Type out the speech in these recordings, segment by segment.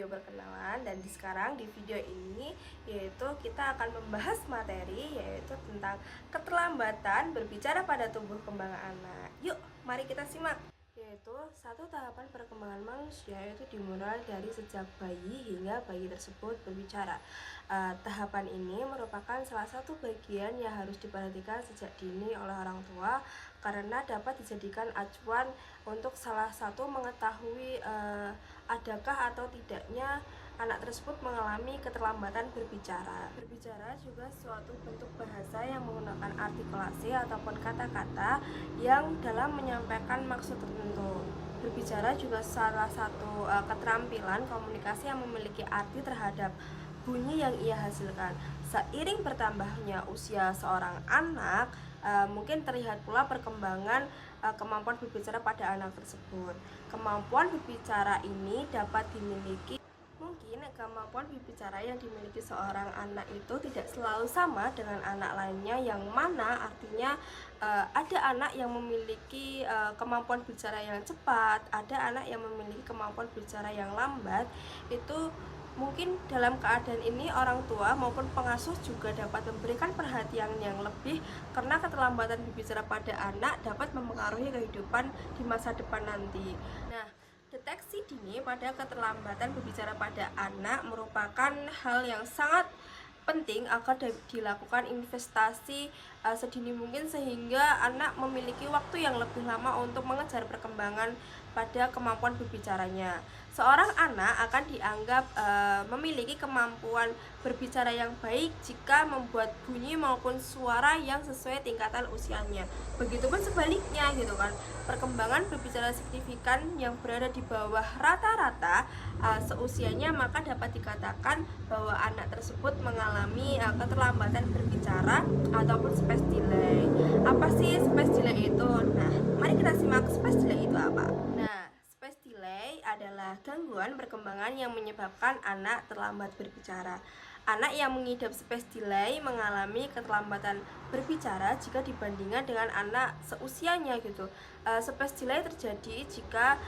video perkenalan, dan sekarang di video ini yaitu kita akan membahas materi yaitu tentang keterlambatan berbicara pada tumbuh kembang anak. Yuk, mari kita simak. Yaitu satu tahapan perkembangan manusia yaitu dimulai dari sejak bayi hingga bayi tersebut berbicara. Tahapan ini merupakan salah satu bagian yang harus diperhatikan sejak dini oleh orang tua karena dapat dijadikan acuan untuk salah satu mengetahui adakah atau tidaknya anak tersebut mengalami keterlambatan berbicara. Berbicara juga suatu bentuk bahasa yang menggunakan artikulasi ataupun kata-kata yang dalam menyampaikan maksud tertentu. Berbicara juga salah satu keterampilan komunikasi yang memiliki arti terhadap bunyi yang ia hasilkan. Seiring bertambahnya usia seorang anak, mungkin terlihat pula perkembangan kemampuan berbicara pada anak tersebut. Kemampuan berbicara ini dapat dimiliki. Mungkin kemampuan berbicara yang dimiliki seorang anak itu tidak selalu sama dengan anak lainnya, yang mana artinya ada anak yang memiliki kemampuan bicara yang cepat, ada anak yang memiliki kemampuan bicara yang lambat. Itu mungkin dalam keadaan ini orang tua maupun pengasuh juga dapat memberikan perhatian yang lebih karena keterlambatan berbicara pada anak dapat mempengaruhi kehidupan di masa depan nanti. Nah, deteksi dini pada keterlambatan berbicara pada anak merupakan hal yang sangat penting agar dilakukan investasi sedini mungkin sehingga anak memiliki waktu yang lebih lama untuk mengejar perkembangan pada kemampuan berbicaranya. Seorang anak akan dianggap memiliki kemampuan berbicara yang baik jika membuat bunyi maupun suara yang sesuai tingkatan usianya. Begitupun sebaliknya gitu kan. Perkembangan berbicara signifikan yang berada di bawah rata-rata seusianya, maka dapat dikatakan bahwa anak tersebut mengalami keterlambatan berbicara ataupun speech delay. Apa sih speech delay itu? Nah, mari kita simak speech delay itu apa. Nah, speech delay adalah gangguan perkembangan yang menyebabkan anak terlambat berbicara. Anak yang mengidap speech delay mengalami keterlambatan berbicara jika dibandingkan dengan anak seusianya gitu. Speech delay terjadi jika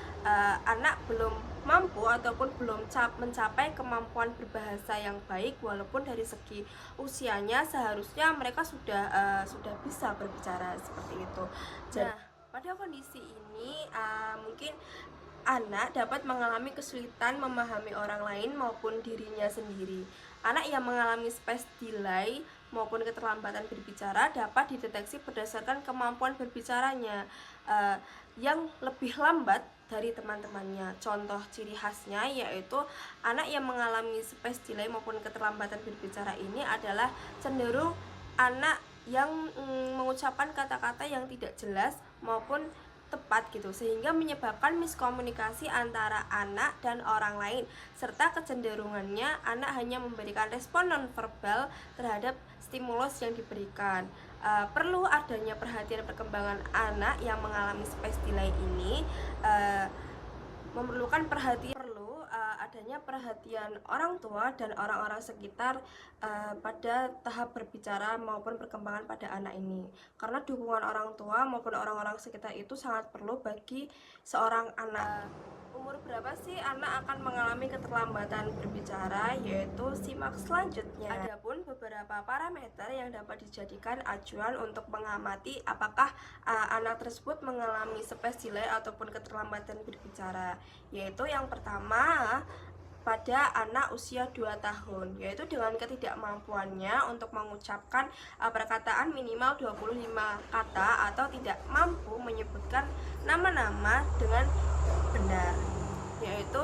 anak belum mampu ataupun belum mencapai kemampuan berbahasa yang baik, walaupun dari segi usianya seharusnya mereka sudah bisa berbicara seperti itu. Nah, pada kondisi ini mungkin anak dapat mengalami kesulitan memahami orang lain maupun dirinya sendiri. Anak yang mengalami speech delay maupun keterlambatan berbicara dapat dideteksi berdasarkan kemampuan berbicaranya yang lebih lambat dari teman-temannya. Contoh ciri khasnya yaitu anak yang mengalami speech delay maupun keterlambatan berbicara ini adalah cenderung anak yang mengucapkan kata-kata yang tidak jelas maupun tepat gitu, sehingga menyebabkan miskomunikasi antara anak dan orang lain, serta kecenderungannya anak hanya memberikan respon nonverbal terhadap stimulus yang diberikan. Perlu adanya perhatian perkembangan anak yang mengalami speech delay ini, memerlukan adanya perhatian orang tua dan orang-orang sekitar pada tahap berbicara maupun perkembangan pada anak ini, karena dukungan orang tua maupun orang-orang sekitar itu sangat perlu bagi seorang anak. Umur berapa sih anak akan mengalami keterlambatan berbicara? Yaitu simak selanjutnya. Adapun beberapa parameter yang dapat dijadikan acuan untuk mengamati apakah anak tersebut mengalami speech delay ataupun keterlambatan berbicara, yaitu yang pertama pada anak usia 2 tahun, yaitu dengan ketidakmampuannya untuk mengucapkan perkataan minimal 25 kata atau tidak mampu menyebutkan nama-nama dengan benar. Yaitu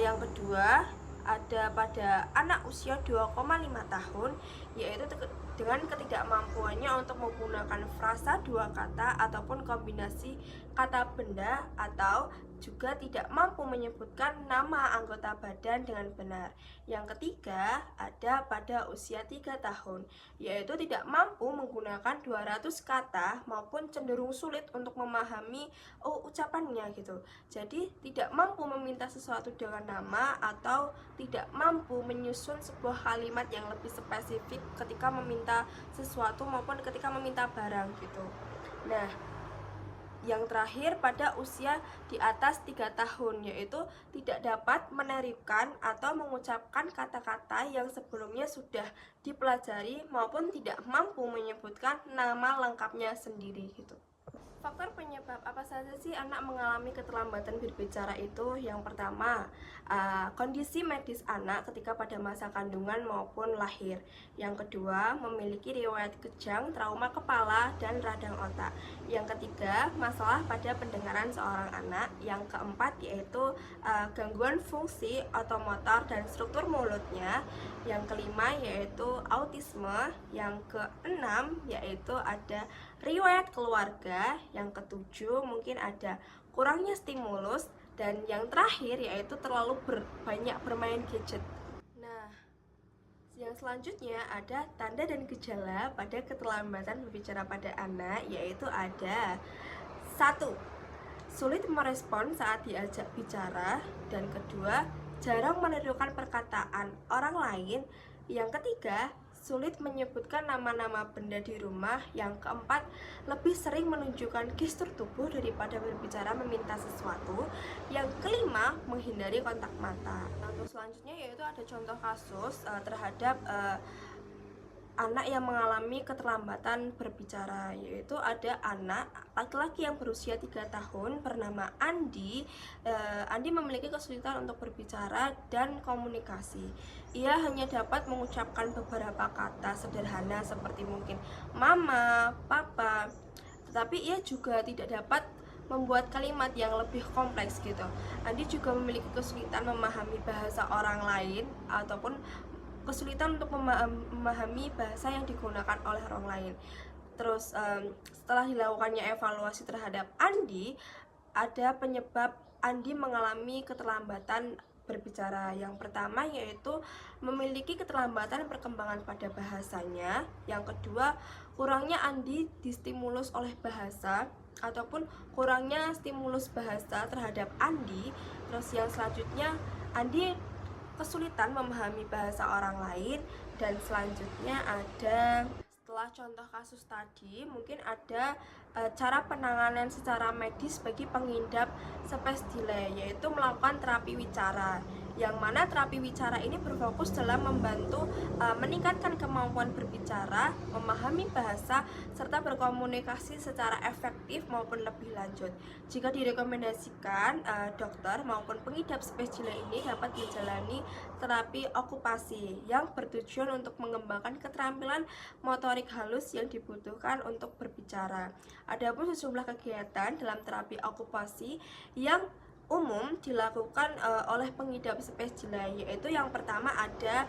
yang kedua ada pada anak usia 2,5 tahun, yaitu dengan ketidakmampuannya untuk menggunakan frasa 2 kata ataupun kombinasi kata benda, atau juga tidak mampu menyebutkan nama anggota badan dengan benar. Yang ketiga ada pada usia 3 tahun, yaitu tidak mampu menggunakan 200 kata maupun cenderung sulit untuk memahami ucapannya gitu. Jadi tidak mampu meminta sesuatu dengan nama atau tidak mampu menyusun sebuah kalimat yang lebih spesifik ketika meminta sesuatu maupun ketika meminta barang gitu. Nah, yang terakhir pada usia di atas 3 tahun, yaitu tidak dapat meneripkan atau mengucapkan kata-kata yang sebelumnya sudah dipelajari maupun tidak mampu menyebutkan nama lengkapnya sendiri gitu. Faktor penyebab apa saja sih anak mengalami keterlambatan berbicara itu? Yang pertama, kondisi medis anak ketika pada masa kandungan maupun lahir. Yang kedua, memiliki riwayat kejang, trauma kepala, dan radang otak. Yang ketiga, masalah pada pendengaran seorang anak. Yang keempat, yaitu gangguan fungsi otomotor dan struktur mulutnya. Yang kelima, yaitu autisme. Yang keenam, yaitu ada riwayat keluarga. Yang ketujuh, mungkin ada kurangnya stimulus. Dan yang terakhir, yaitu terlalu banyak bermain gadget. Nah, yang selanjutnya ada tanda dan gejala pada keterlambatan berbicara pada anak, yaitu ada 1. Sulit merespon saat diajak bicara. Dan kedua, jarang menirukan perkataan orang lain. Yang ketiga, sulit menyebutkan nama-nama benda di rumah. Yang keempat, lebih sering menunjukkan gestur tubuh daripada berbicara meminta sesuatu. Yang kelima, menghindari kontak mata. Untuk selanjutnya yaitu ada contoh kasus terhadap anak yang mengalami keterlambatan berbicara, yaitu ada anak laki-laki yang berusia 3 tahun bernama Andi. Andi memiliki kesulitan untuk berbicara dan komunikasi. Ia hanya dapat mengucapkan beberapa kata sederhana seperti mungkin mama, papa, tetapi ia juga tidak dapat membuat kalimat yang lebih kompleks gitu. Andi juga memiliki kesulitan memahami bahasa orang lain ataupun kesulitan untuk memahami bahasa yang digunakan oleh orang lain. Terus setelah dilakukannya evaluasi terhadap Andi, ada penyebab Andi mengalami keterlambatan berbicara. Yang pertama yaitu memiliki keterlambatan perkembangan pada bahasanya. Yang kedua, kurangnya Andi distimulus oleh bahasa ataupun kurangnya stimulus bahasa terhadap Andi. Terus yang selanjutnya, Andi kesulitan memahami bahasa orang lain. Dan selanjutnya ada, setelah contoh kasus tadi, mungkin ada cara penanganan secara medis bagi pengidap spes delay, yaitu melakukan terapi wicara, yang mana terapi wicara ini berfokus dalam membantu meningkatkan kemampuan berbicara, memahami bahasa, serta berkomunikasi secara efektif maupun lebih lanjut. Jika direkomendasikan, dokter maupun pengidap spes delay ini dapat menjalani terapi okupasi yang bertujuan untuk mengembangkan keterampilan motorik halus yang dibutuhkan untuk berbicara. Adapun sejumlah kegiatan dalam terapi okupasi yang umum dilakukan oleh pengidap spes delay, yaitu yang pertama ada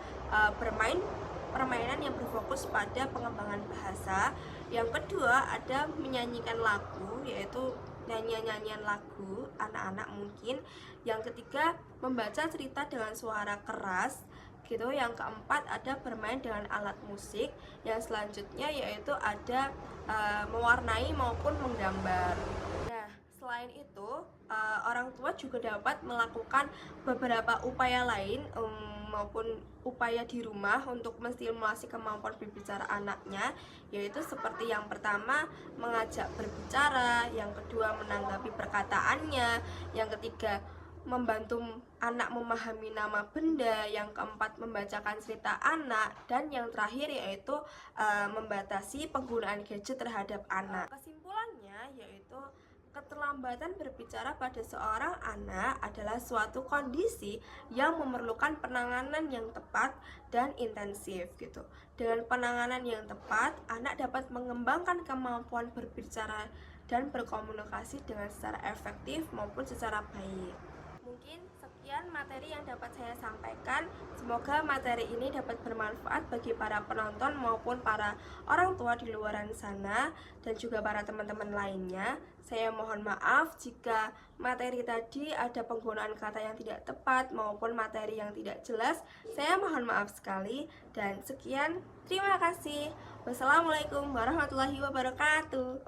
bermain permainan yang berfokus pada pengembangan bahasa. Yang kedua ada menyanyikan lagu, yaitu nyanyian lagu anak-anak mungkin. Yang ketiga, membaca cerita dengan suara keras gitu. Yang keempat ada bermain dengan alat musik. Yang selanjutnya yaitu ada mewarnai maupun menggambar. Nah, selain itu orang tua juga dapat melakukan beberapa upaya lain maupun upaya di rumah untuk menstimulasi kemampuan berbicara anaknya, yaitu seperti yang pertama mengajak berbicara, yang kedua menanggapi perkataannya, yang ketiga membantu anak memahami nama benda, yang keempat membacakan cerita anak, dan yang terakhir yaitu membatasi penggunaan gadget terhadap anak. Kesimpulannya yaitu keterlambatan berbicara pada seorang anak adalah suatu kondisi yang memerlukan penanganan yang tepat dan intensif gitu. Dengan penanganan yang tepat, anak dapat mengembangkan kemampuan berbicara dan berkomunikasi dengan secara efektif maupun secara baik. Mungkin sekian materi yang dapat saya sampaikan. Semoga materi ini dapat bermanfaat bagi para penonton maupun para orang tua di luar sana dan juga para teman-teman lainnya. Saya mohon maaf jika materi tadi ada penggunaan kata yang tidak tepat maupun materi yang tidak jelas. Saya mohon maaf sekali dan sekian. Terima kasih. Wassalamualaikum warahmatullahi wabarakatuh.